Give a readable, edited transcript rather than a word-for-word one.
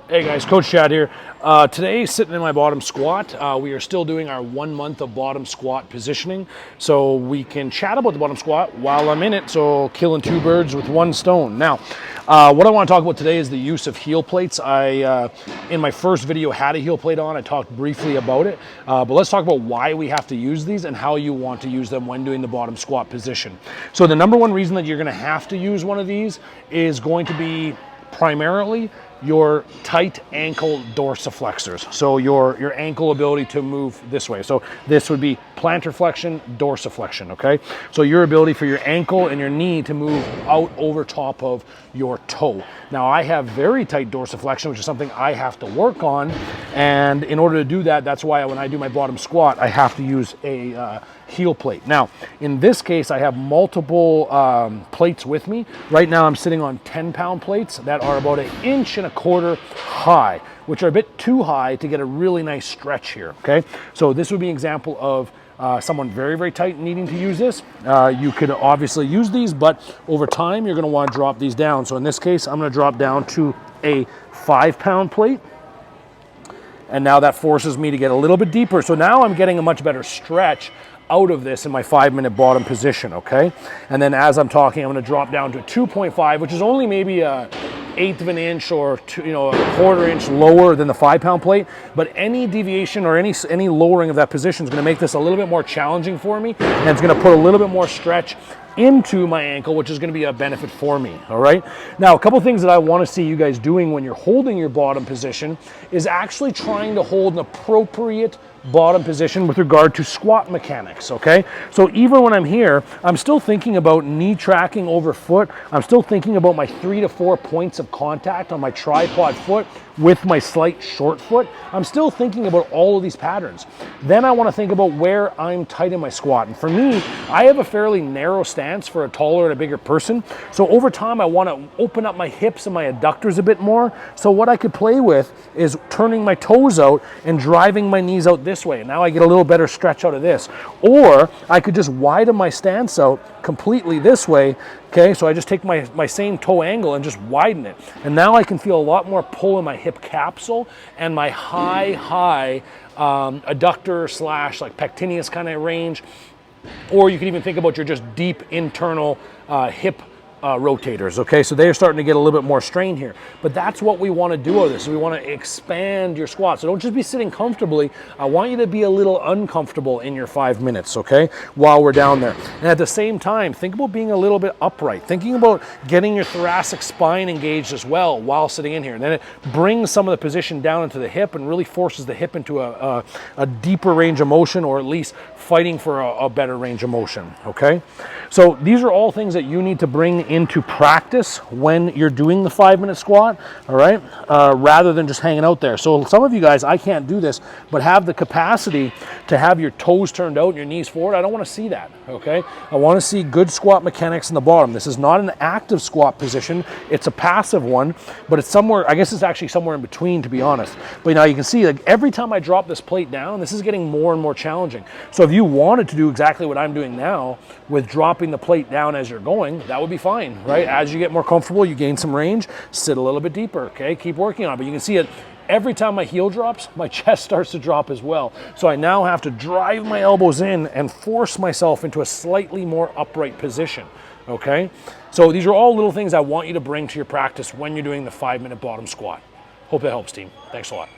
Hey guys, Coach Chad here. Today, sitting in my bottom squat, we are still doing our 1 month of bottom squat positioning. So we can chat about the bottom squat while I'm in it, so killing two birds with one stone. Now, what I want to talk about today is the use of heel plates. In my first video, had a heel plate on. I talked briefly about it, but let's talk about why we have to use these and how you want to use them when doing the bottom squat position. So the number one reason that you're going to have to use one of these is going to be primarily your tight ankle dorsiflexors. So your ankle ability to move this way. So this would be plantar flexion, dorsiflexion, okay? So your ability for your ankle and your knee to move out over top of your toe. Now I have very tight dorsiflexion, which is something I have to work on. And in order to do that, that's why when I do my bottom squat, I have to use a heel plate. Now, in this case, I have multiple plates with me. Right now, I'm sitting on 10-pound plates that are about 1.25 inches high, which are a bit too high to get a really nice stretch here, okay? So this would be an example of someone very, very tight needing to use this. You could obviously use these, but over time, you're gonna wanna drop these down. So in this case, I'm gonna drop down to a 5-pound plate. And now that forces me to get a little bit deeper. So now I'm getting a much better stretch out of this in my 5-minute bottom position, okay? And then as I'm talking, I'm gonna drop down to 2.5, which is only maybe a 1/8 of an inch or a 1/4 inch lower than the 5-pound plate. But any deviation or any lowering of that position is gonna make this a little bit more challenging for me, and it's gonna put a little bit more stretch into my ankle, which is going to be a benefit for me, all right? Now, a couple things that I want to see you guys doing when you're holding your bottom position is actually trying to hold an appropriate bottom position with regard to squat mechanics, okay? So even when I'm here, I'm still thinking about knee tracking over foot. I'm still thinking about my 3 to 4 points of contact on my tripod foot with my slight short foot. I'm still thinking about all of these patterns. Then I want to think about where I'm tight in my squat. And for me, I have a fairly narrow stance for a taller and a bigger person. So over time, I want to open up my hips and my adductors a bit more. So what I could play with is turning my toes out and driving my knees out this way. Now I get a little better stretch out of this. Or I could just widen my stance out completely this way. Okay, so I just take my same toe angle and just widen it. And now I can feel a lot more pull in my hip capsule and my high adductor slash like pectineus kind of range. Or you can even think about your just deep internal hip rotators, okay? So they're starting to get a little bit more strain here. But that's what we want to do with this. So we want to expand your squat. So don't just be sitting comfortably. I want you to be a little uncomfortable in your 5 minutes, okay? While we're down there. And at the same time, think about being a little bit upright. Thinking about getting your thoracic spine engaged as well while sitting in here. And then it brings some of the position down into the hip and really forces the hip into a deeper range of motion, or at least fighting for a better range of motion, okay? So these are all things that you need to bring into practice when you're doing the 5-minute squat, all right? Rather than just hanging out there. So some of you guys, I can't do this, but have the capacity to have your toes turned out and your knees forward. I don't want to see that, okay? I want to see good squat mechanics in the bottom. This is not an active squat position. It's a passive one, but it's somewhere, I guess it's actually somewhere in between, to be honest. But now you can see, like, every time I drop this plate down, this is getting more and more challenging. So if you wanted to do exactly what I'm doing now with dropping the plate down as you're going, that would be fine, right? As you get more comfortable, you gain some range, sit a little bit deeper, okay? Keep working on it. But you can see it every time my heel drops, my chest starts to drop as well. So I now have to drive my elbows in and force myself into a slightly more upright position, okay? So these are all little things I want you to bring to your practice when you're doing the 5-minute bottom squat. Hope that helps, team. Thanks a lot.